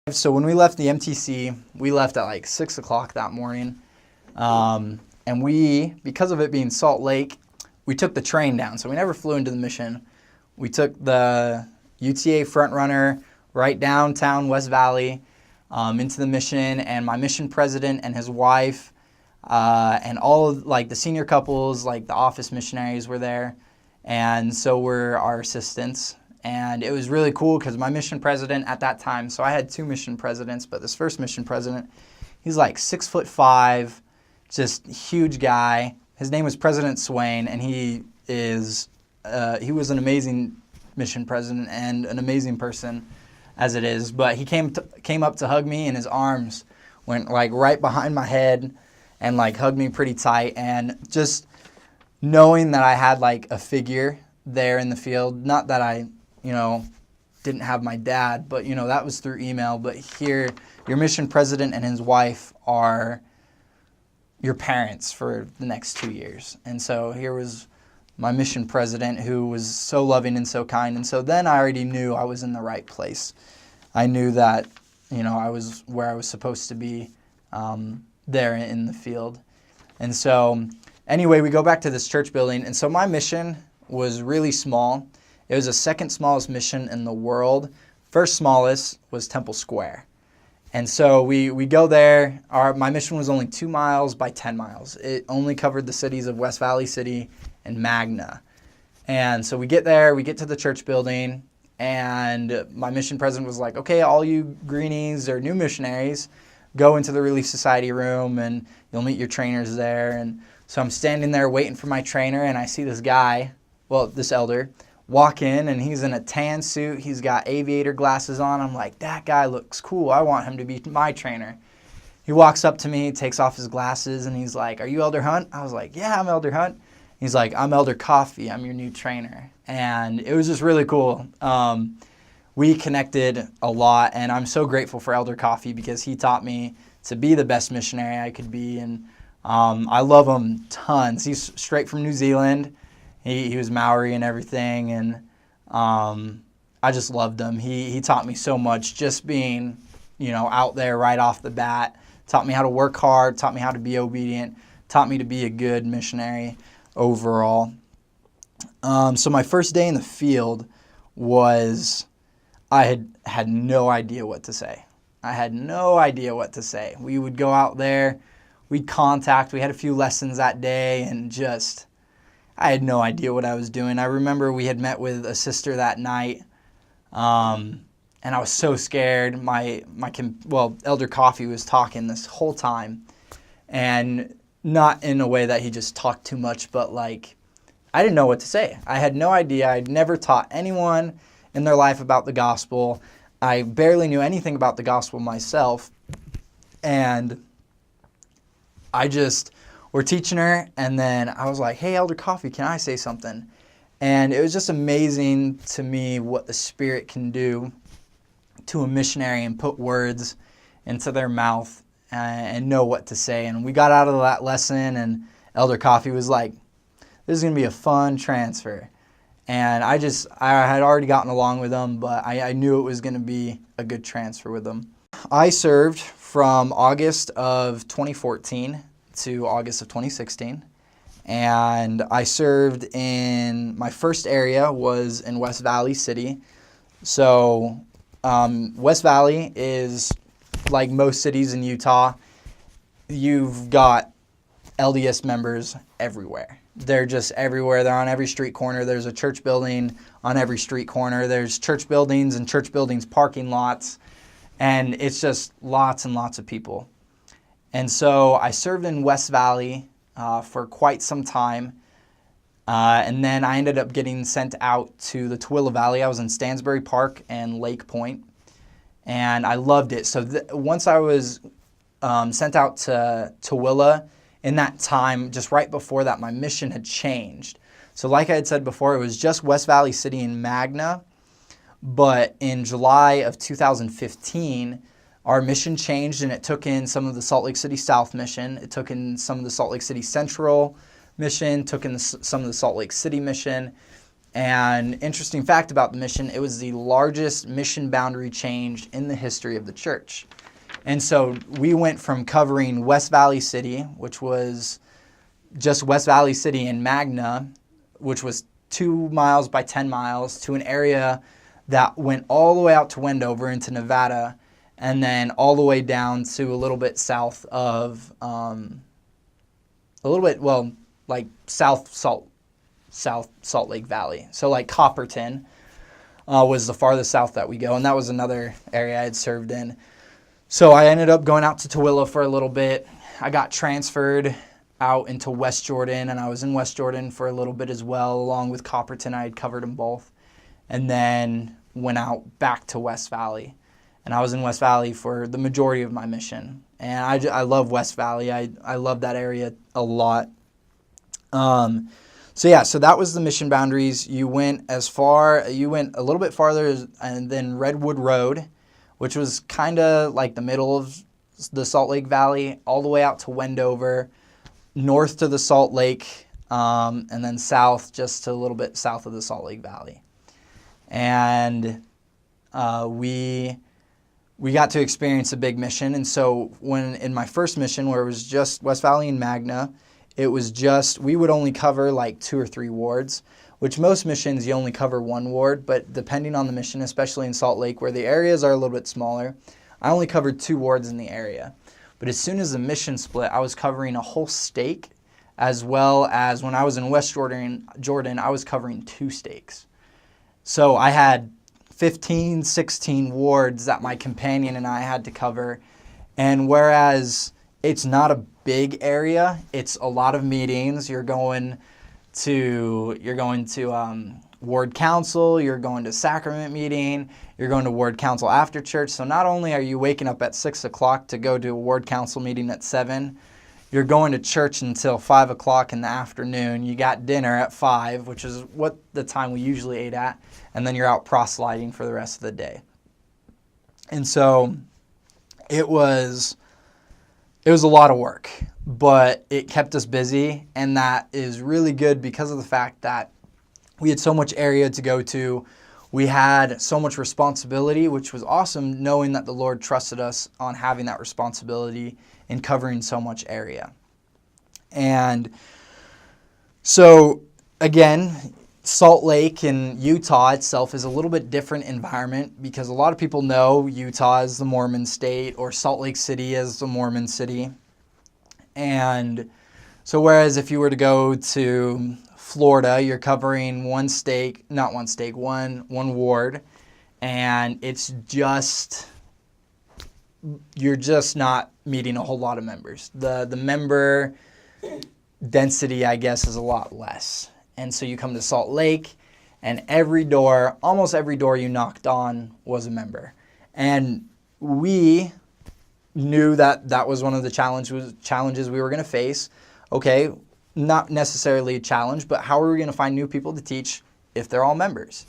So when we left the MTC, we left at like 6 o'clock that morning. And we, because of it being Salt Lake, we took the train down. So we never flew into the mission. We took the UTA front runner right downtown West Valley into the mission, and my mission president and his wife and all of like the senior couples, like the office missionaries were there. And so were our assistants. And it was really cool because my mission president at that time, so I had 2 mission presidents, but this first mission president, he's like 6'5", just huge guy. His name was President Swain, and he was an amazing mission president and an amazing person as it is. But he came up to hug me, and his arms went like right behind my head and like hugged me pretty tight. And just knowing that I had like a figure there in the field, not that I didn't have my dad, but that was through email. But here, your mission president and his wife are your parents for the next 2 years. And so here was my mission president, who was so loving and so kind. And so then I already knew I was in the right place. I knew that, I was where I was supposed to be there in the field. And so anyway, we go back to this church building. And so my mission was really small. It was the second smallest mission in the world. First smallest was Temple Square. And so we go there. My mission was only 2 miles by 10 miles. It only covered the cities of West Valley City and Magna. And so we get there, we get to the church building, and my mission president was like, okay, all you greenies or new missionaries, go into the Relief Society room and you'll meet your trainers there. And so I'm standing there waiting for my trainer, and I see this guy, this elder, walk in, and he's in a tan suit. He's got aviator glasses on. I'm like, that guy looks cool. I want him to be my trainer. He walks up to me, takes off his glasses, and he's like, are you Elder Hunt? I was like, yeah, I'm Elder Hunt. He's like, I'm Elder Coffee. I'm your new trainer. And it was just really cool. We connected a lot, and I'm so grateful for Elder Coffee because he taught me to be the best missionary I could be. And I love him tons. He's straight from New Zealand. He was Maori and everything, and I just loved him. He taught me so much, just being, out there right off the bat. Taught me how to work hard, taught me how to be obedient, taught me to be a good missionary overall. So my first day in the field was, I had no idea what to say. I had no idea what to say. We would go out there, we'd contact, we had a few lessons that day, and I had no idea what I was doing. I remember we had met with a sister that night, and I was so scared. Elder Coffee was talking this whole time, and not in a way that he just talked too much, but like, I didn't know what to say. I had no idea. I'd never taught anyone in their life about the gospel. I barely knew anything about the gospel myself, and we're teaching her, and then I was like, hey, Elder Coffee, can I say something? And it was just amazing to me what the Spirit can do to a missionary and put words into their mouth and know what to say. And we got out of that lesson, and Elder Coffee was like, this is going to be a fun transfer. And I had already gotten along with them, but I knew it was going to be a good transfer with them. I served from August of 2014 to August of 2016, and I served in, my first area was in West Valley City. So West Valley is like most cities in Utah. You've got LDS members everywhere. They're just everywhere. They're on every street corner. There's a church building on every street corner. There's church buildings and church buildings parking lots, and it's just lots and lots of people. And so I served in West Valley for quite some time, and then I ended up getting sent out to the Tooele Valley. I was in Stansbury Park and Lake Point, and I loved it. So once I was sent out to Tooele, in that time, just right before that, my mission had changed. So like I had said before, it was just West Valley City and Magna, but in July of 2015, our mission changed, and it took in some of the Salt Lake City South mission. It took in some of the Salt Lake City Central mission, took in some of the Salt Lake City mission, And interesting fact about the mission, it was the largest mission boundary change in the history of the church. And so we went from covering West Valley City, which was just West Valley City and Magna, which was 2 miles by 10 miles, to an area that went all the way out to Wendover into Nevada, and then all the way down to a little bit south of, South Salt Lake Valley. So like Copperton was the farthest south that we go, and that was another area I had served in. So I ended up going out to Tooele for a little bit. I got transferred out into West Jordan, and I was in West Jordan for a little bit as well, along with Copperton. I had covered them both. And then went out back to West Valley. And I was in West Valley for the majority of my mission. And I love West Valley. I love that area a lot. So that was the mission boundaries. You went a little bit farther than Redwood Road, which was kind of like the middle of the Salt Lake Valley, all the way out to Wendover, north to the Salt Lake, and then south, just to a little bit south of the Salt Lake Valley. And we got to experience a big mission. And so when in my first mission, where it was just West Valley and Magna, we would only cover like 2 or 3 wards, which most missions you only cover 1 ward, but depending on the mission, especially in Salt Lake, where the areas are a little bit smaller, I only covered 2 wards in the area. But as soon as the mission split, I was covering a whole stake, as well as when I was in West Jordan, I was covering 2 stakes. So I had 15, 16 wards that my companion and I had to cover. And whereas it's not a big area, it's a lot of meetings. You're going to ward council, you're going to sacrament meeting, you're going to ward council after church. So not only are you waking up at 6 o'clock to go to a ward council meeting at 7, you're going to church until 5 o'clock in the afternoon. You got dinner at 5, which is what the time we usually ate at, and then you're out proselyting for the rest of the day. And so it was a lot of work, but it kept us busy, and that is really good because of the fact that we had so much area to go to. We had so much responsibility, which was awesome, knowing that the Lord trusted us on having that responsibility in covering so much area. And so, again, Salt Lake and Utah itself is a little bit different environment because a lot of people know Utah as the Mormon state or Salt Lake City as the Mormon city. And so whereas if you were to go to Florida, you're covering one ward, and you're just not meeting a whole lot of members. The member density, I guess, is a lot less. And so you come to Salt Lake, and almost every door you knocked on was a member. And we knew that was one of the challenges we were going to face. Okay, not necessarily a challenge, but how are we going to find new people to teach if they're all members?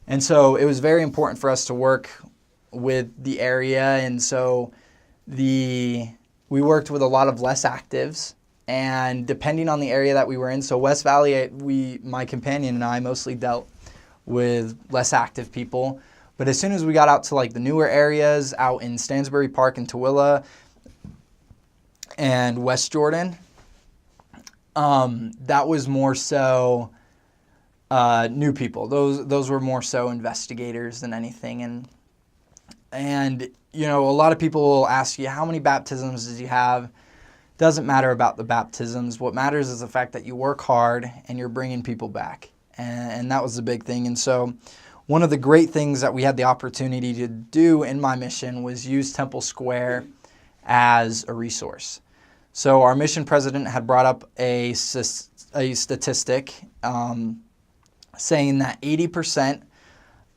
And so it was very important for us to work with the area, and so we worked with a lot of less actives, and depending on the area that we were in, so West Valley, my companion and I mostly dealt with less active people, but as soon as we got out to like the newer areas out in Stansbury Park and Tooele and West Jordan, that was more so new people. Those were more so investigators than anything. And you know, a lot of people will ask you, how many baptisms did you have? Doesn't matter about the baptisms. What matters is the fact that you work hard and you're bringing people back. And that was the big thing. And so one of the great things that we had the opportunity to do in my mission was use Temple Square as a resource. So our mission president had brought up a statistic saying that 80%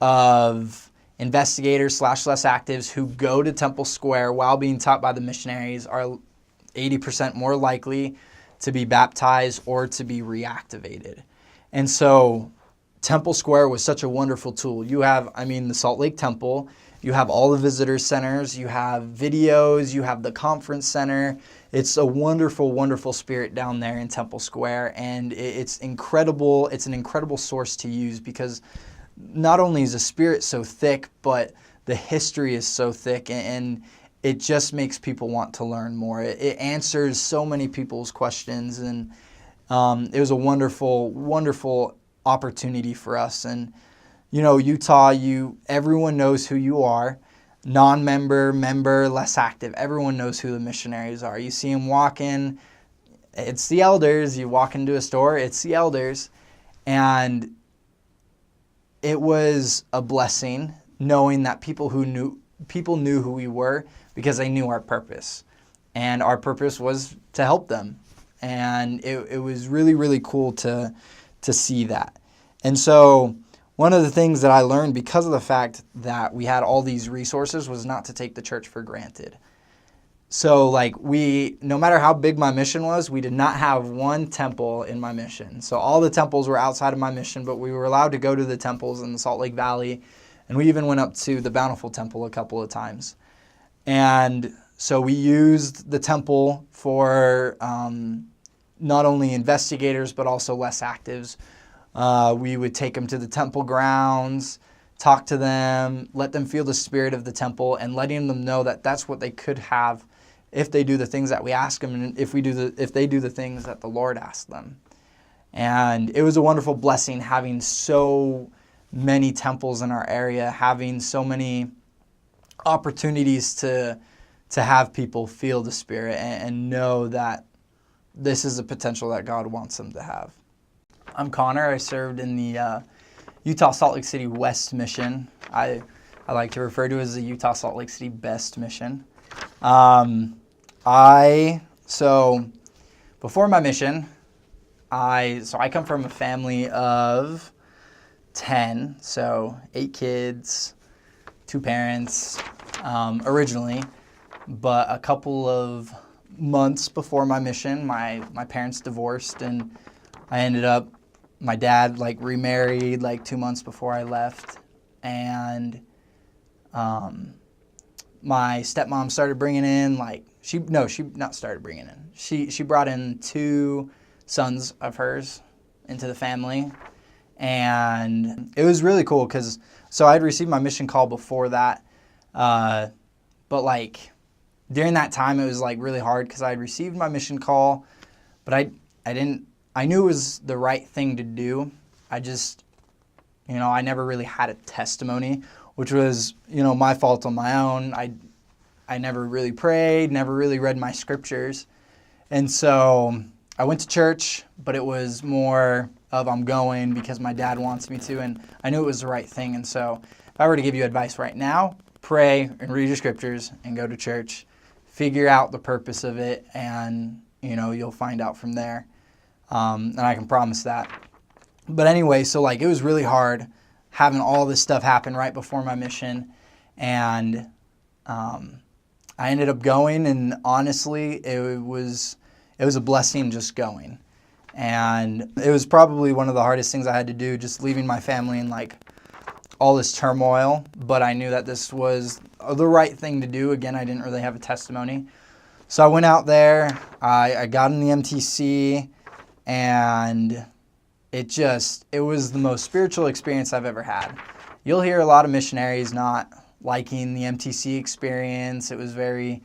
of investigators / less actives who go to Temple Square while being taught by the missionaries are 80% more likely to be baptized or to be reactivated. And so Temple Square was such a wonderful tool. You have, the Salt Lake Temple You have all the visitor centers, you have videos, you have the conference center. It's a wonderful, wonderful spirit down there in Temple Square, and it's incredible. It's an incredible source to use because not only is the spirit so thick, but the history is so thick, and it just makes people want to learn more. It answers so many people's questions, and it was a wonderful, wonderful opportunity for us. And Utah, everyone knows who you are. Non-member, member, less active. Everyone knows who the missionaries are. You see them walking, it's the elders. You walk into a store, it's the elders. And it was a blessing knowing that people knew who we were because they knew our purpose. And our purpose was to help them. And it was really, really cool to see that. And so one of the things that I learned because of the fact that we had all these resources was not to take the church for granted. So no matter how big my mission was, we did not have one temple in my mission. So all the temples were outside of my mission, but we were allowed to go to the temples in the Salt Lake Valley. And we even went up to the Bountiful Temple a couple of times. And so we used the temple for not only investigators, but also less actives. We would take them to the temple grounds, talk to them, let them feel the spirit of the temple, and letting them know that that's what they could have if they do the things that we ask them, and if they do the things that the Lord asked them. And it was a wonderful blessing having so many temples in our area, having so many opportunities to have people feel the spirit and know that this is the potential that God wants them to have. I'm Connor. I served in the Utah Salt Lake City West Mission. I like to refer to it as the Utah Salt Lake City Best Mission. So before my mission, I come from a family of 10, so 8 kids, 2 parents originally, but a couple of months before my mission, my parents divorced, and my dad remarried 2 months before I left, and my stepmom started bringing in she brought in 2 sons of hers into the family, and it was really cool because I'd received my mission call before that, but during that time it was really hard because I had received my mission call, but I knew it was the right thing to do. I just, I never really had a testimony, which was, my fault on my own. I never really prayed, never really read my scriptures. And so I went to church, but it was more of I'm going because my dad wants me to, and I knew it was the right thing. And so if I were to give you advice right now, pray and read your scriptures and go to church, figure out the purpose of it, and, you'll find out from there. And I can promise that. But anyway, so it was really hard having all this stuff happen right before my mission. And I ended up going, and honestly, it was a blessing just going. And it was probably one of the hardest things I had to do, just leaving my family in all this turmoil. But I knew that this was the right thing to do. Again, I didn't really have a testimony. So I went out there, I got in the MTC, and it was the most spiritual experience I've ever had. You'll hear a lot of missionaries not liking the MTC experience. It was very,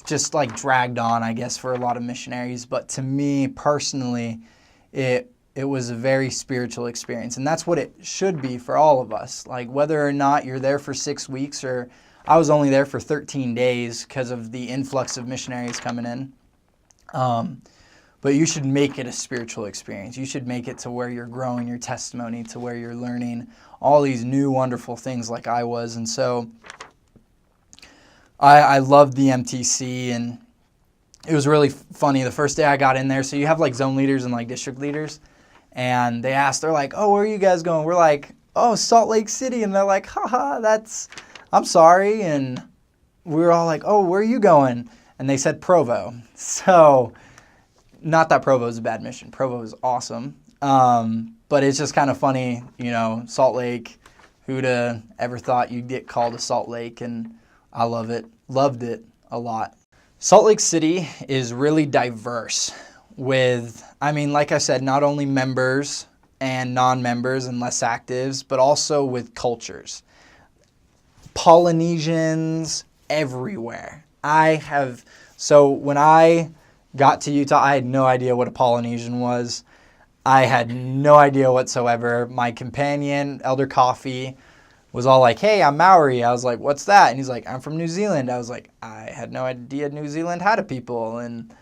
just dragged on, I guess, for a lot of missionaries. But to me personally, it was a very spiritual experience. And that's what it should be for all of us. Whether or not you're there for 6 weeks, or I was only there for 13 days because of the influx of missionaries coming in. But you should make it a spiritual experience. You should make it to where you're growing your testimony, to where you're learning all these new wonderful things like I was. And so I loved the MTC, and it was really funny. The first day I got in there, so you have zone leaders and district leaders, and they're oh, where are you guys going? We're oh, Salt Lake City. And they're haha, I'm sorry. And we were all oh, where are you going? And they said Provo. So not that Provo is a bad mission. Provo is awesome. But it's just kind of funny, Salt Lake, Who'd have ever thought you'd get called to Salt Lake? And I love it. Loved it a lot. Salt Lake City is really diverse with, like I said, not only members and non-members and less actives, but also with cultures. Polynesians everywhere. So when I got to Utah, I had no idea what a Polynesian was. I had no idea whatsoever. My companion, Elder Coffee, was all like, hey, I'm Maori. I was like, what's that? And he's like, I'm from New Zealand. I was like, I had no idea New Zealand had a people. And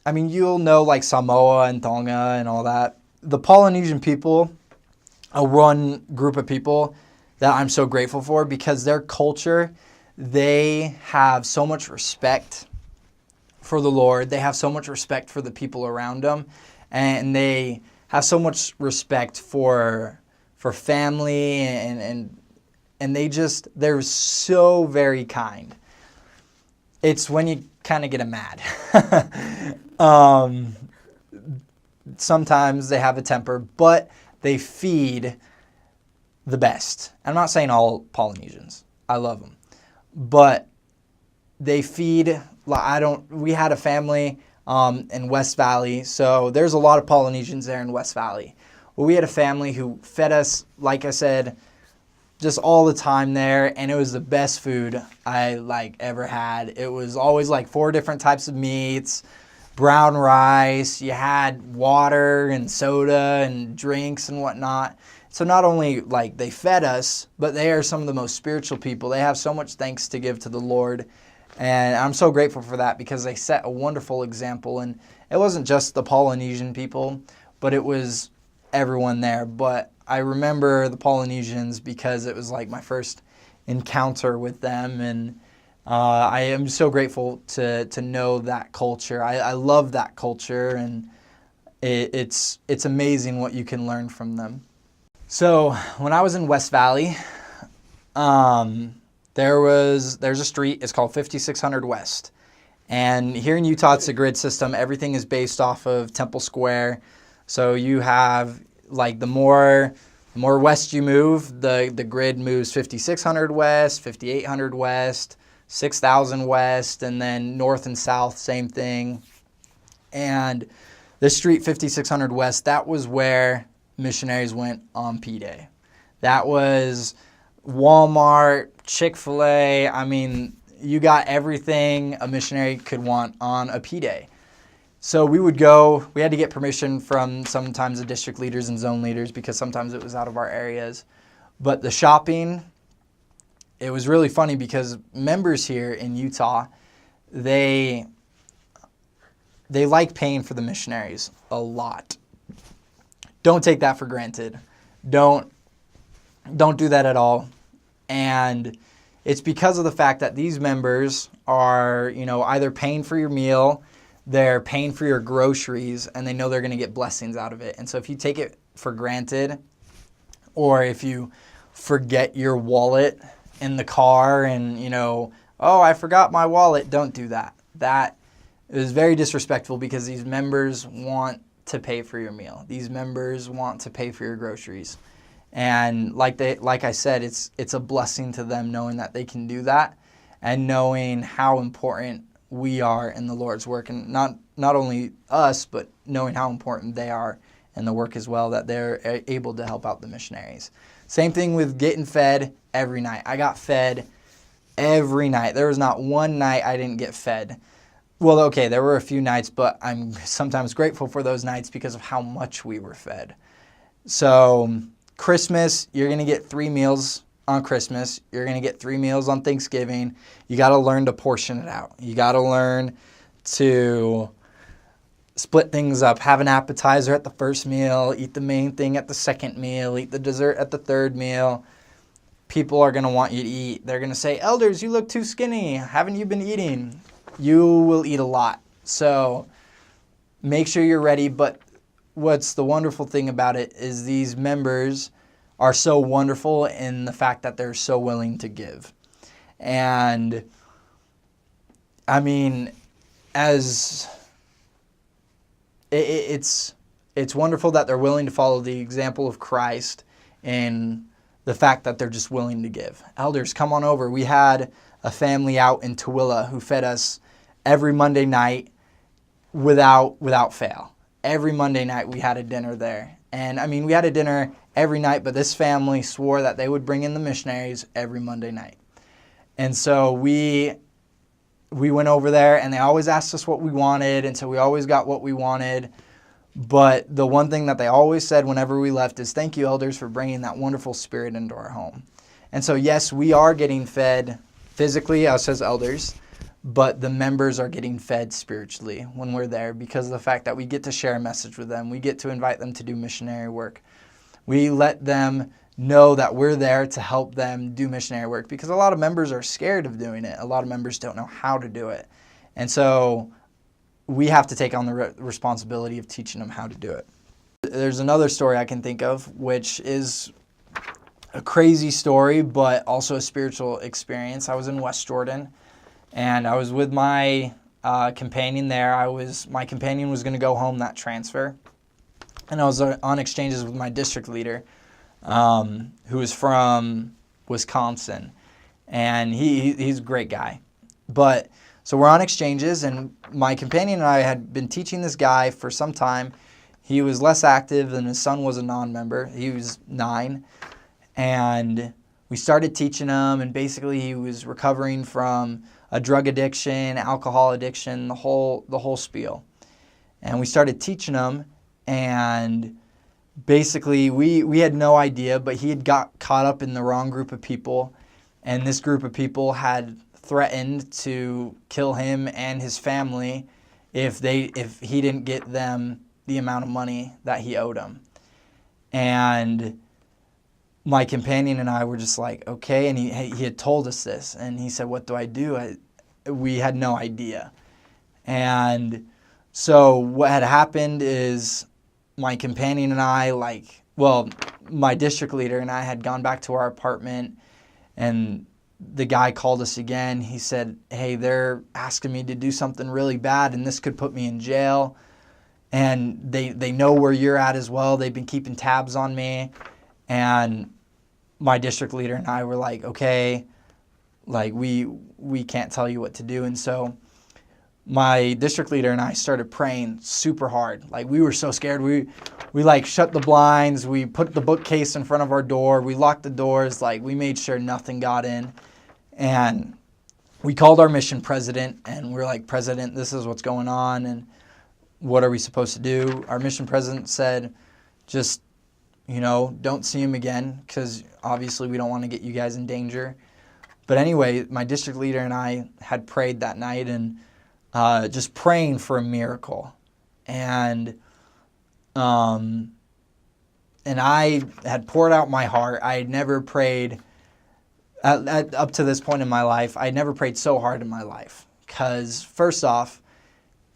you'll know like Samoa and Tonga and all that. The Polynesian people are one group of people that I'm so grateful for because their culture, they have so much respect for the Lord. They have so much respect for the people around them. And they have so much respect for family and they're so very kind. It's when you kind of get them mad. Sometimes they have a temper, but they feed the best. I'm not saying all Polynesians. I love them. But they feed, we had a family in West Valley, so there's a lot of Polynesians there in West Valley. Well, we had a family who fed us, like I said, just all the time there, and it was the best food I ever had. It was always 4 different types of meats, brown rice, you had water and soda and drinks and whatnot. So not only they fed us, but they are some of the most spiritual people. They have so much thanks to give to the Lord. And I'm so grateful for that because they set a wonderful example. And it wasn't just the Polynesian people, but it was everyone there. But I remember the Polynesians because it was my first encounter with them. And I am so grateful to know that culture. I love that culture, and it's amazing what you can learn from them. So when I was in West Valley, there's a street, it's called 5600 West. And here in Utah, it's a grid system. Everything is based off of Temple Square. So you have the more west you move, the grid moves 5600 West, 5800 West, 6000 West, and then north and south, same thing. And this street, 5600 West, that was where missionaries went on P-Day. That was Walmart, Chick-fil-A. You got everything a missionary could want on a P-Day. So we would go, we had to get permission from sometimes the district leaders and zone leaders because sometimes it was out of our areas. But the shopping, it was really funny because members here in Utah, they like paying for the missionaries a lot. Don't take that for granted. Don't do that at all. And it's because of the fact that these members are, either paying for your meal, they're paying for your groceries, and they know they're going to get blessings out of it. And so if you take it for granted, or if you forget your wallet in the car and, oh, I forgot my wallet, don't do that. That is very disrespectful because these members want to pay for your meal. These members want to pay for your groceries. And like I said, it's a blessing to them knowing that they can do that and knowing how important we are in the Lord's work, and not only us, but knowing how important they are in the work as well, that they're able to help out the missionaries. Same thing with getting fed every night. I got fed every night. There was not one night I didn't get fed. Well, okay, there were a few nights, but I'm sometimes grateful for those nights because of how much we were fed. So Christmas, you're going to get 3 meals on Christmas. You're going to get 3 meals on Thanksgiving. You got to learn to portion it out. You got to learn to split things up. Have an appetizer at the first meal. Eat the main thing at the second meal. Eat the dessert at the third meal. People are going to want you to eat. They're going to say, elders, you look too skinny. Haven't you been eating? You will eat a lot. So make sure you're ready. But what's the wonderful thing about it is these members are so wonderful in the fact that they're so willing to give. And as it's wonderful that they're willing to follow the example of Christ in the fact that they're just willing to give. Elders, come on over. We had a family out in Tooele who fed us every Monday night without fail. Every Monday night we had a dinner there. And I mean, we had a dinner every night, but this family swore that they would bring in the missionaries every Monday night. And so we went over there, and they always asked us what we wanted, and so we always got what we wanted. But the one thing that they always said whenever we left is, thank you, elders, for bringing that wonderful spirit into our home. And so, yes, we are getting fed physically, us as elders, but the members are getting fed spiritually when we're there because of the fact that we get to share a message with them. We get to invite them to do missionary work. We let them know that we're there to help them do missionary work because a lot of members are scared of doing it. A lot of members don't know how to do it. And so we have to take on the responsibility of teaching them how to do it. There's another story I can think of, which is a crazy story, but also a spiritual experience. I was in West Jordan, and I was with my companion there. My companion was going to go home that transfer, and I was on exchanges with my district leader, who is from Wisconsin, and he's a great guy. But so we're on exchanges, and my companion and I had been teaching this guy for some time. He was less active, and his son was a non-member. He was 9, and we started teaching him, and basically he was recovering from a drug addiction, alcohol addiction, the whole spiel. And we started teaching him, and basically we had no idea, but he had got caught up in the wrong group of people, and this group of people had threatened to kill him and his family if he didn't get them the amount of money that he owed them. And my companion and I were just like, okay, and he had told us this, and he said, what do I do? We had no idea. And so what had happened is my companion and I, my district leader and I had gone back to our apartment, and the guy called us again. He said, hey, they're asking me to do something really bad, and this could put me in jail. And they know where you're at as well. They've been keeping tabs on me. And my district leader and I were like, okay, we can't tell you what to do. And so my district leader and I started praying super hard. We were so scared. We shut the blinds. We put the bookcase in front of our door. We locked the doors. We made sure nothing got in. And we called our mission president, and we were like, President, this is what's going on, and what are we supposed to do? Our mission president said, just, don't see him again, because obviously we don't want to get you guys in danger. But anyway, my district leader and I had prayed that night, and just praying for a miracle. And I had poured out my heart. I had never prayed, up to this point in my life, I had never prayed so hard in my life. Because first off,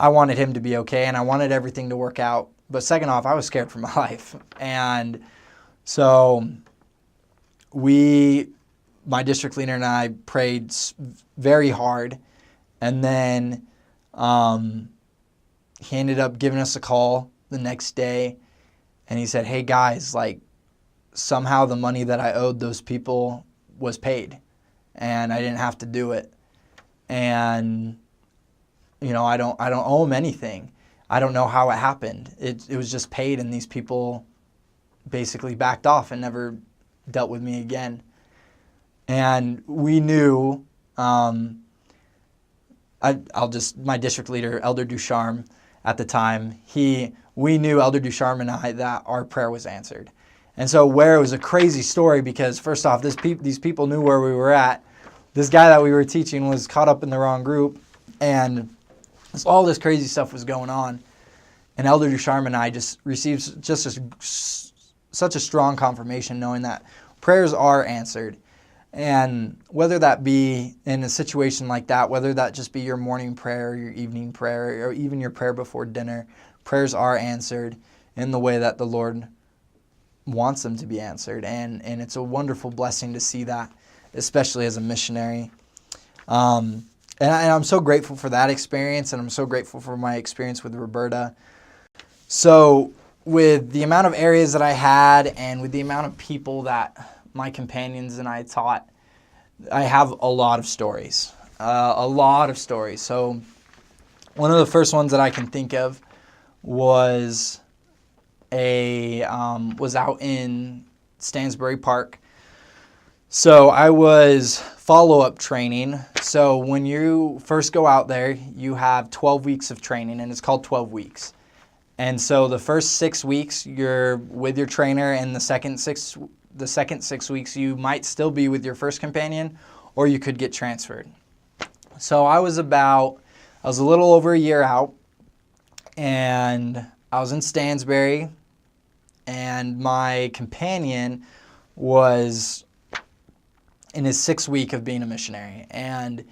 I wanted him to be okay, and I wanted everything to work out. But second off, I was scared for my life. And so my district leader and I prayed very hard. And then he ended up giving us a call the next day, and he said, hey guys, somehow the money that I owed those people was paid, and I didn't have to do it. And I don't owe them anything. I don't know how it happened. It was just paid, and these people basically backed off and never dealt with me again. And we knew, my district leader, Elder Ducharme, at the time, we knew, Elder Ducharme and I, that our prayer was answered. And so where it was a crazy story, because first off, these people knew where we were at. This guy that we were teaching was caught up in the wrong group, and all this crazy stuff was going on. And Elder Ducharme and I just received such a strong confirmation, knowing that prayers are answered. And whether that be in a situation like that, whether that just be your morning prayer, your evening prayer, or even your prayer before dinner, prayers are answered in the way that the Lord wants them to be answered. And it's a wonderful blessing to see that, especially as a missionary. And I'm so grateful for that experience, and I'm so grateful for my experience with Roberta. So with the amount of areas that I had, and with the amount of people that my companions and I taught, I have a lot of stories. A lot of stories. So one of the first ones that I can think of was was out in Stansbury Park. So I was follow-up training. So when you first go out there, you have 12 weeks of training, and it's called 12 weeks. And so the first 6 weeks you're with your trainer, and the second six weeks you might still be with your first companion, or you could get transferred. So I was a little over a year out, and I was in Stansbury, and my companion was in his 6th week of being a missionary, and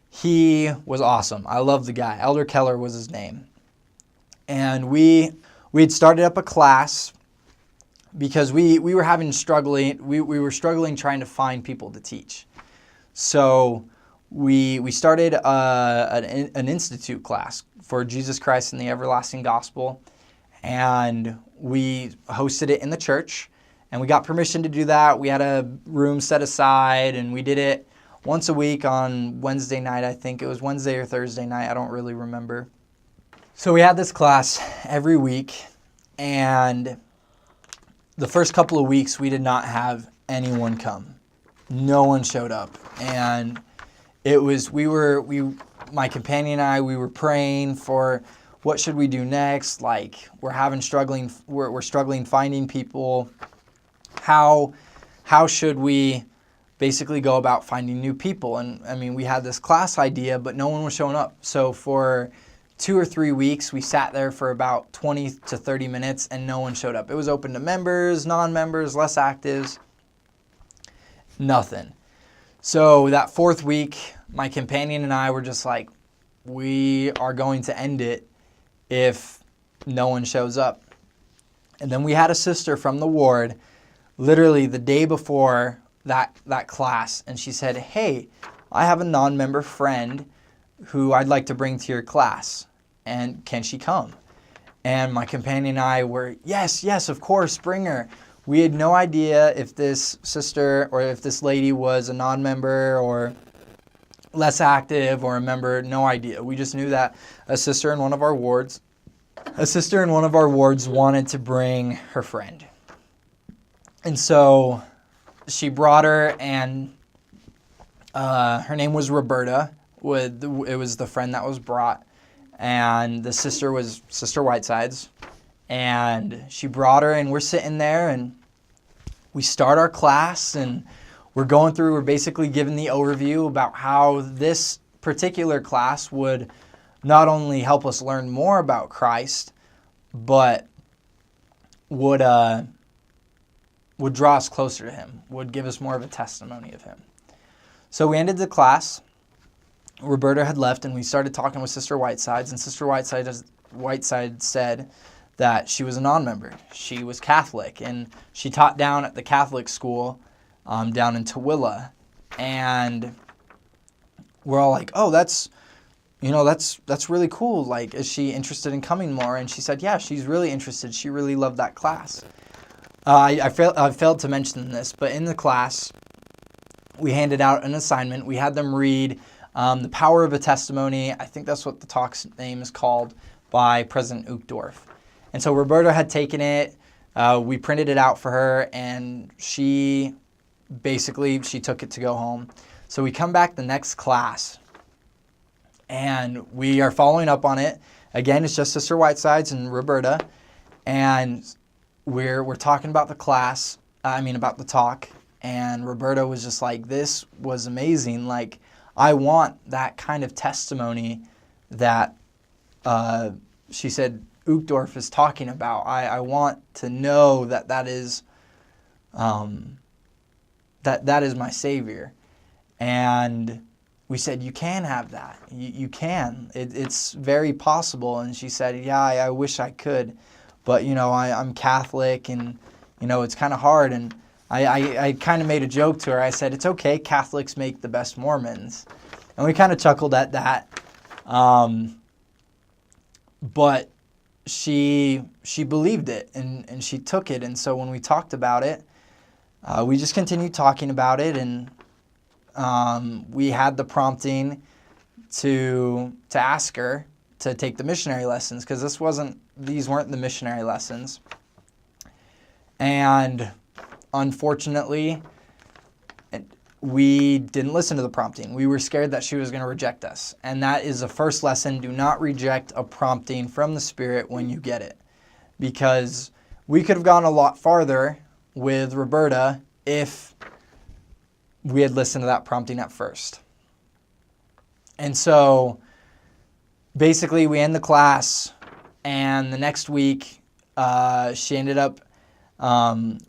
he was awesome. I love the guy. Elder Keller was his name. And we had started up a class because we were struggling trying to find people to teach. So we started an institute class for Jesus Christ and the Everlasting Gospel, and we hosted it in the church, and we got permission to do that. We had a room set aside, and we did it once a week on Wednesday night. I think it was Wednesday or Thursday night. I don't really remember. So we had this class every week, and the first couple of weeks we did not have anyone come. No one showed up, and it was my companion and I, we were praying for what should we do next. Like we're struggling finding people. How should we basically go about finding new people? And I mean, we had this class idea, but no one was showing up. So for 2 or 3 weeks, we sat there for about 20 to 30 minutes and no one showed up. It was open to members, non-members, less actives, nothing. So that 4th week, my companion and I were just like, we are going to end it if no one shows up. And then we had a sister from the ward literally the day before that class, and she said, hey, I have a non-member friend who I'd like to bring to your class, and can she come? And my companion and I were, yes, of course, bring her. We had no idea if this sister or if this lady was a non-member or less active or a member, no idea. We just knew that a sister in one of our wards wanted to bring her friend. And so she brought her, and her name was Roberta. It was the friend that was brought, and the sister was Sister Whitesides. And she brought her, and we're sitting there, and we start our class, and we're basically giving the overview about how this particular class would not only help us learn more about Christ, but would draw us closer to him, would give us more of a testimony of him. So we ended the class. Roberta had left, and we started talking with Sister Whitesides, and Sister Whiteside said that she was a non-member. She was Catholic, and she taught down at the Catholic school down in Tooele. And we're all like, oh, that's really cool. Like, is she interested in coming more? And she said, yeah, she's really interested. She really loved that class. I failed to mention this, but in the class, we handed out an assignment. We had them read The Power of a Testimony. I think that's what the talk's name is called, by President Uchtdorf. And so Roberta had taken it. We printed it out for her, and she took it to go home. So we come back the next class, and we are following up on it. Again, it's just Sister Whitesides and Roberta, and we're talking about the talk, and Roberta was just like, this was amazing. Like, I want that kind of testimony that she said Uchtdorf is talking about. I want to know that is that is my Savior. And we said, you can have that. You can. It's very possible. And she said, yeah, I wish I could. But, I'm Catholic, and, it's kind of hard. And I kind of made a joke to her. I said, it's okay, Catholics make the best Mormons. And we kind of chuckled at that. But she believed it, and she took it. And so when we talked about it, we just continued talking about it, and we had the prompting to ask her to take the missionary lessons, because these weren't the missionary lessons. And unfortunately, we didn't listen to the prompting. We were scared that she was going to reject us. And that is the first lesson. Do not reject a prompting from the Spirit when you get it. Because we could have gone a lot farther with Roberta if we had listened to that prompting at first. And so basically we end the class, and the next week she ended up,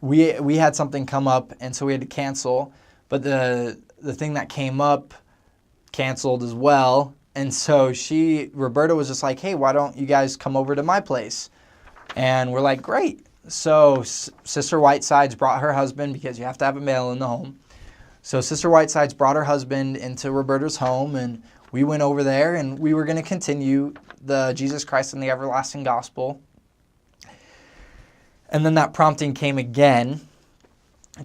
we had something come up, and so we had to cancel. But the thing that came up canceled as well. And so Roberta was just like, hey, why don't you guys come over to my place? And we're like, great. So Sister Whitesides brought her husband, because you have to have a male in the home. So Sister Whitesides brought her husband into Roberta's home, and we went over there, and we were going to continue the Jesus Christ and the Everlasting Gospel. And then that prompting came again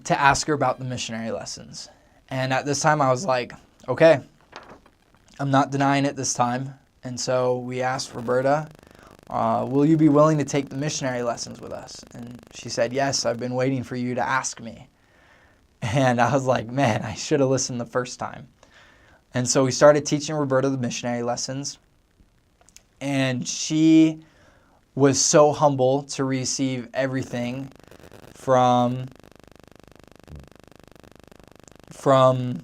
to ask her about the missionary lessons. And at this time I was like, okay, I'm not denying it this time. And so we asked Roberta, will you be willing to take the missionary lessons with us? And she said, yes, I've been waiting for you to ask me. And I was like, man, I should have listened the first time. And so we started teaching Roberta the missionary lessons. And she was so humble to receive everything from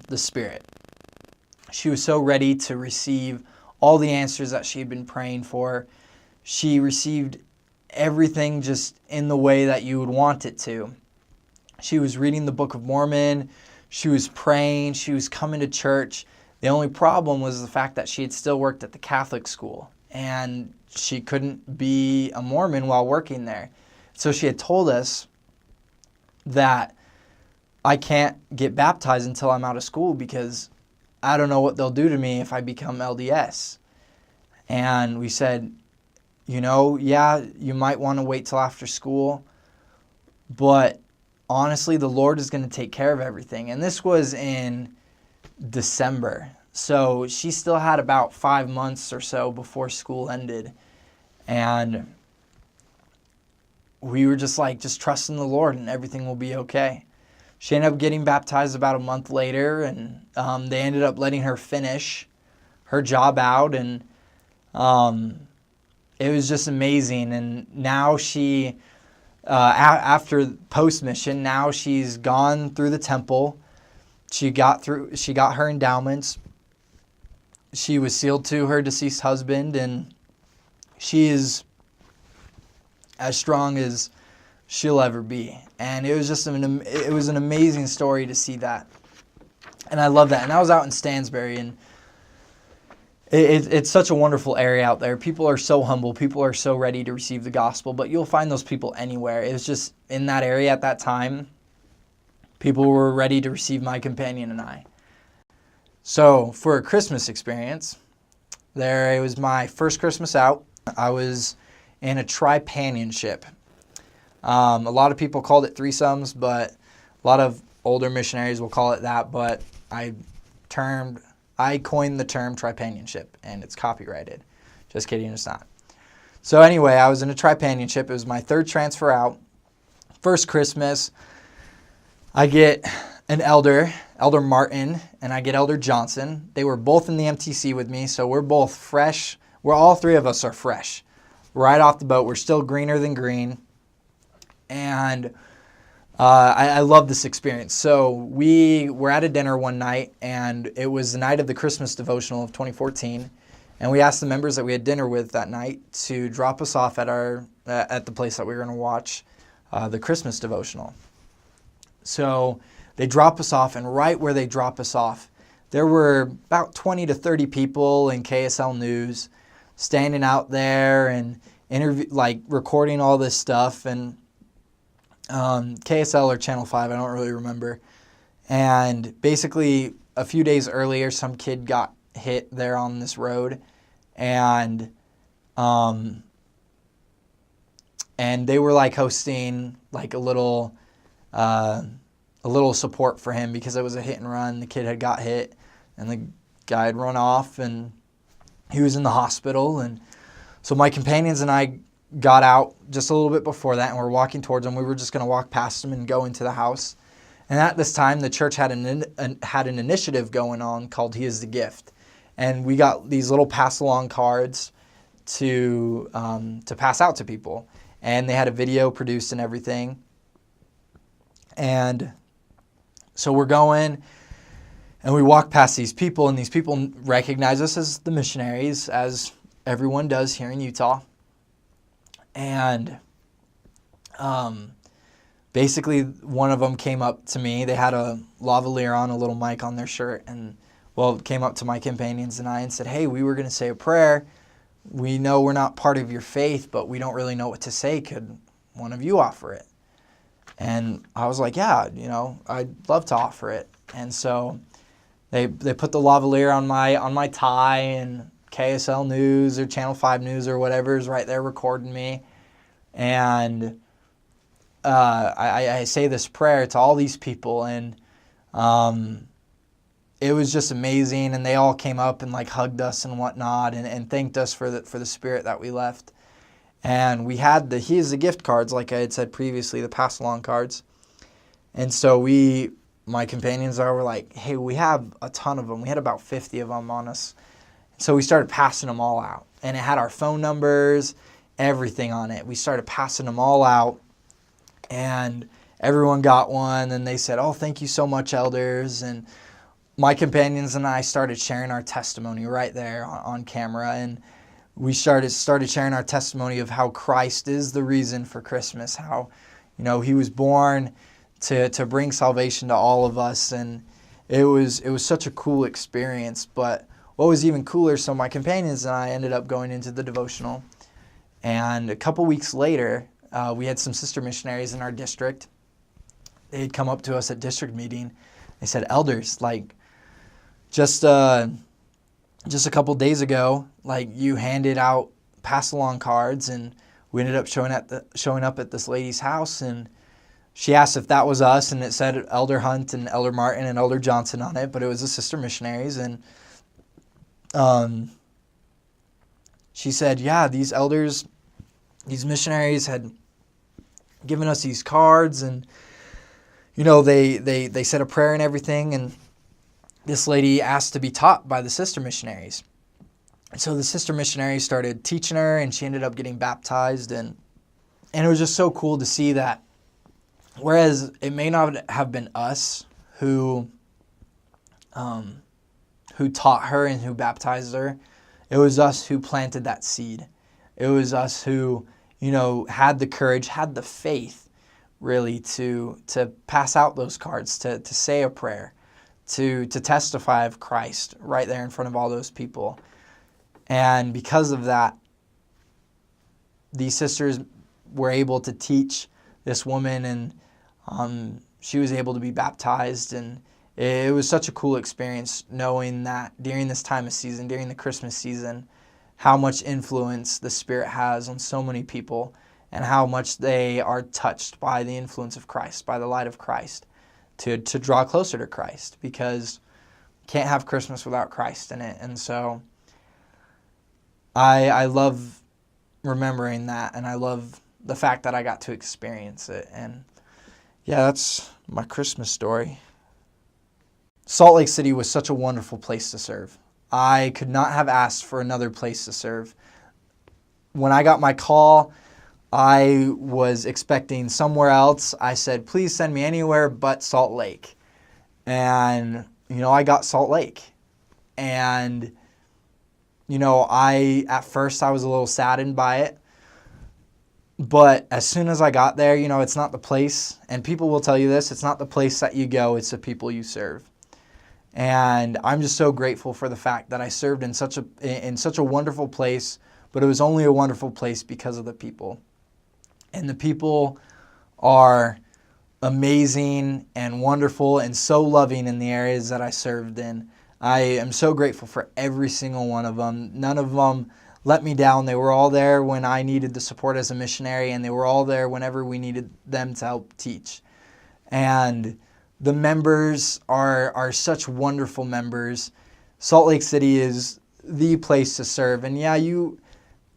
the Spirit. She was so ready to receive all the answers that she had been praying for. She received everything just in the way that you would want it to. She was reading the Book of Mormon. She was praying. She was coming to church. The only problem was the fact that she had still worked at the Catholic school, and she couldn't be a Mormon while working there. So she had told us that I can't get baptized until I'm out of school, because I don't know what they'll do to me if I become LDS. And we said, yeah, you might want to wait till after school, but honestly, the Lord is going to take care of everything. And this was in December. So she still had about 5 months or so before school ended. And we were just like, just trust in the Lord and everything will be okay. She ended up getting baptized about a month later, and they ended up letting her finish her job out, and it was just amazing. And now she, after post-mission, now she's gone through the temple. She got her endowments. She was sealed to her deceased husband, and she is as strong as she'll ever be. And it was just it was an amazing story to see that. And I love that. And I was out in Stansbury, and it's such a wonderful area out there. People are so humble. People are so ready to receive the gospel, but you'll find those people anywhere. It was just in that area at that time, people were ready to receive my companion and I. So for a Christmas experience, it was my first Christmas out. I was in a tripanionship. A lot of people called it threesomes, but a lot of older missionaries will call it that. But I coined the term tripanionship, and it's copyrighted. Just kidding, it's not. So anyway, I was in a tripanionship. It was my third transfer out. First Christmas, I get an Elder Martin, and I get Elder Johnson. They were both in the MTC with me, so we're both fresh. All three of us are fresh. Right off the boat, we're still greener than green. And I love this experience. So we were at a dinner one night, and it was the night of the Christmas devotional of 2014. And we asked the members that we had dinner with that night to drop us off at the place that we were going to watch the Christmas devotional. So they drop us off, and right where they drop us off, there were about 20 to 30 people in KSL News standing out there and recording all this stuff. And KSL or Channel 5, I don't really remember. And basically, a few days earlier, some kid got hit there on this road, and they were hosting a little a little support for him because it was a hit and run. The kid had got hit, and the guy had run off, and he was in the hospital. And so my companions and I got out just a little bit before that, and we're walking towards him. We were just going to walk past him and go into the house. And at this time, the church had an initiative going on called He is the Gift. And we got these little pass-along cards to pass out to people. And they had a video produced and everything. And so we're going, and we walk past these people, and these people recognize us as the missionaries, as everyone does here in Utah. And basically, one of them came up to me. They had a lavalier on, a little mic on their shirt, and, came up to my companions and I and said, "Hey, we were going to say a prayer. We know we're not part of your faith, but we don't really know what to say. Could one of you offer it?" And I was like, "Yeah, I'd love to offer it." And so they put the lavalier on my tie, and KSL News or Channel 5 News or whatever is right there recording me. And I say this prayer to all these people, and it was just amazing. And they all came up and hugged us and whatnot, and thanked us for the spirit that we left. And we had the He is the Gift cards, like I had said previously, the pass along cards. And so my companions were like, "Hey, we have a ton of them." We had about 50 of them on us. So we started passing them all out. And it had our phone numbers, everything on it. We started passing them all out. And everyone got one. And they said, "Oh, thank you so much, elders." And my companions and I started sharing our testimony right there on camera. And we started sharing our testimony of how Christ is the reason for Christmas, how, He was born to bring salvation to all of us. And it was such a cool experience. But what was even cooler, so my companions and I ended up going into the devotional. And a couple weeks later, we had some sister missionaries in our district. They had come up to us at district meeting. They said, "Elders, just a couple days ago, you handed out pass-along cards, and we ended up showing up at this lady's house, and she asked if that was us, and it said Elder Hunt and Elder Martin and Elder Johnson on it, but it was the sister missionaries." And she said, "Yeah, these elders, these missionaries had given us these cards, and they said a prayer and everything, and this lady asked to be taught by the sister missionaries." And so the sister missionaries started teaching her, and she ended up getting baptized, and it was just so cool to see that. Whereas it may not have been us who taught her and who baptized her, it was us who planted that seed. It was us who, had the courage, had the faith, really, to pass out those cards, to say a prayer, to testify of Christ right there in front of all those people. And because of that, these sisters were able to teach this woman, and she was able to be baptized. And it was such a cool experience knowing that during this time of season, during the Christmas season, how much influence the Spirit has on so many people, and how much they are touched by the influence of Christ, by the light of Christ, to draw closer to Christ, because you can't have Christmas without Christ in it. And so I love remembering that, and I love the fact that I got to experience it. And yeah, that's my Christmas story. Salt Lake City was such a wonderful place to serve. I could not have asked for another place to serve. When I got my call, I was expecting somewhere else. I said, "Please send me anywhere but Salt Lake." And, I got Salt Lake. And, at first I was a little saddened by it. But as soon as I got there, it's not the place, and people will tell you this, it's not the place that you go, it's the people you serve. And I'm just so grateful for the fact that I served in such a wonderful place, but it was only a wonderful place because of the people. And the people are amazing and wonderful and so loving in the areas that I served in. I am so grateful for every single one of them. None of them let me down. They were all there when I needed the support as a missionary, and they were all there whenever we needed them to help teach. And The members are such wonderful members. Salt Lake City is the place to serve. And yeah, you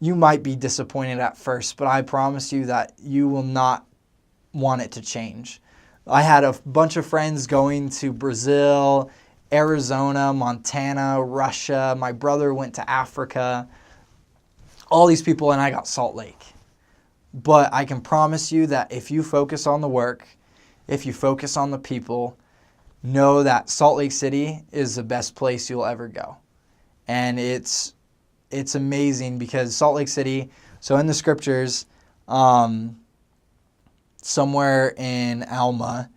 might be disappointed at first, but I promise you that you will not want it to change. I had a bunch of friends going to Brazil, Arizona, Montana, Russia. My brother went to Africa. All these people, and I got Salt Lake. But I can promise you that if you focus on the work, if you focus on the people, know that Salt Lake City is the best place you'll ever go. And it's amazing because Salt Lake City, so in the scriptures, somewhere in Alma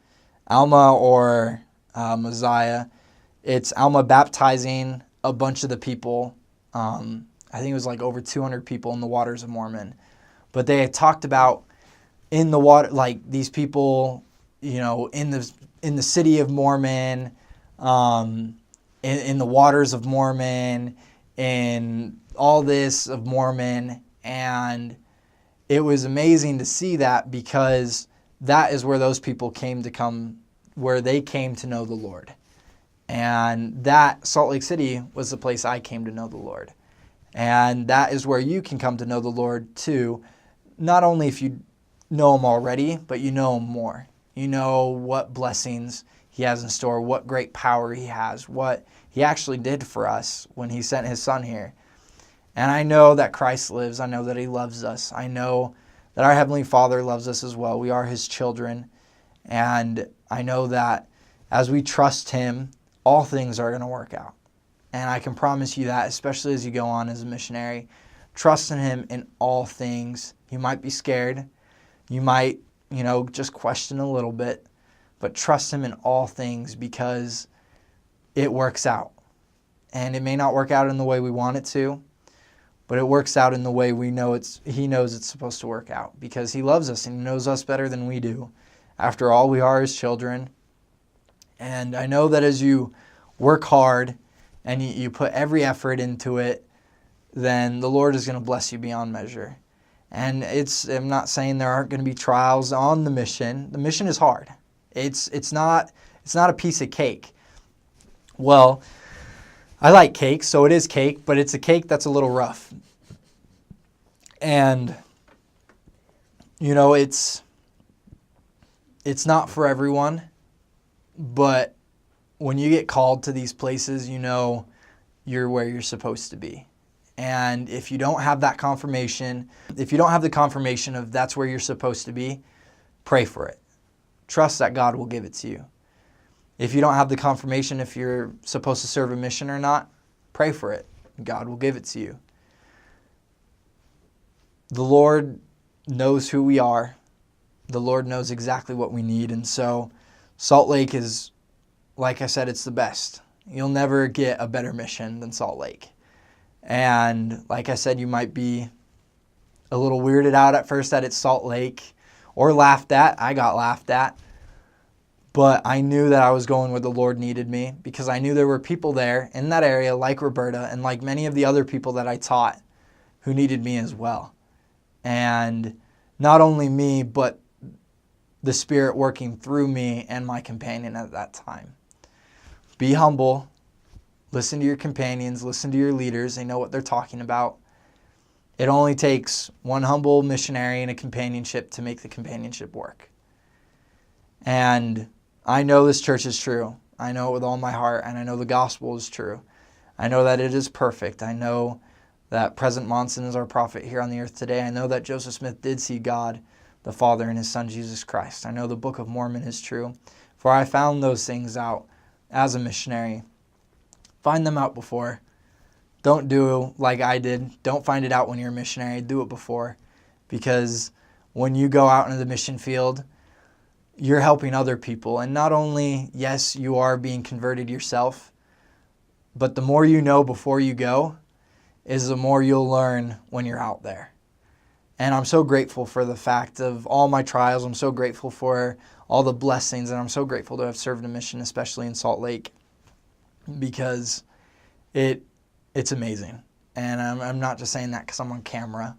or Mosiah, it's Alma baptizing a bunch of the people. I think it was like over 200 people in the waters of Mormon. But they had talked about in the water, like these people, in the city of Mormon, in the waters of Mormon, in all this of Mormon. And it was amazing to see that because that is where those people where they came to know the Lord. And that Salt Lake City was the place I came to know the Lord. And that is where you can come to know the Lord too. Not only if you know him already, but you know him more. You know what blessings he has in store, what great power he has, what he actually did for us when he sent his son here. And I know that Christ lives. I know that he loves us. I know that our Heavenly Father loves us as well. We are his children. And I know that as we trust him, all things are going to work out. And I can promise you that, especially as you go on as a missionary. Trust in him in all things. You might be scared. You might, just question a little bit. But trust him in all things because it works out. And it may not work out in the way we want it to, but it works out in the way he knows it's supposed to work out because he loves us and he knows us better than we do. After all, we are his children. And I know that as you work hard and you put every effort into it, then the Lord is going to bless you beyond measure. And I'm not saying there aren't going to be trials on the mission. The mission is hard. It's not a piece of cake. Well, I like cake, so it is cake, but it's a cake that's a little rough. And it's not for everyone, but when you get called to these places, you're where you're supposed to be. And if you don't have that confirmation, if you don't have the confirmation of that's where you're supposed to be, pray for it. Trust that God will give it to you. If you don't have the confirmation if you're supposed to serve a mission or not, pray for it. God will give it to you. The Lord knows who we are. The Lord knows exactly what we need. And so Salt Lake is, like I said, it's the best. You'll never get a better mission than Salt Lake. And like I said, you might be a little weirded out at first that it's Salt Lake or laughed at. I got laughed at. But I knew that I was going where the Lord needed me because I knew there were people there in that area like Roberta and like many of the other people that I taught who needed me as well. And not only me, but the Spirit working through me and my companion at that time. Be humble. Listen to your companions. Listen to your leaders. They know what they're talking about. It only takes one humble missionary and a companionship to make the companionship work. And I know this church is true. I know it with all my heart, and I know the gospel is true. I know that it is perfect. I know that President Monson is our prophet here on the earth today. I know that Joseph Smith did see God, the Father, and his Son, Jesus Christ. I know the Book of Mormon is true, for I found those things out as a missionary. Find them out before. Don't do like I did. Don't find it out when you're a missionary. Do it before. Because when you go out into the mission field, you're helping other people. And not only, yes, you are being converted yourself, but the more you know before you go is the more you'll learn when you're out there. And I'm so grateful for the fact of all my trials. I'm so grateful for all the blessings. And I'm so grateful to have served a mission, especially in Salt Lake, because it's amazing. And I'm not just saying that because I'm on camera.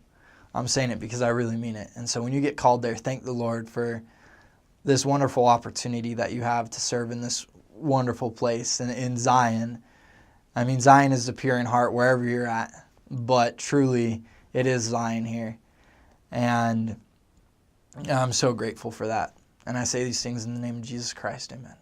I'm saying it because I really mean it. And so when you get called there, thank the Lord for this wonderful opportunity that you have to serve in this wonderful place in Zion. I mean, Zion is the pure in heart wherever you're at, but truly it is Zion here. And I'm so grateful for that. And I say these things in the name of Jesus Christ. Amen.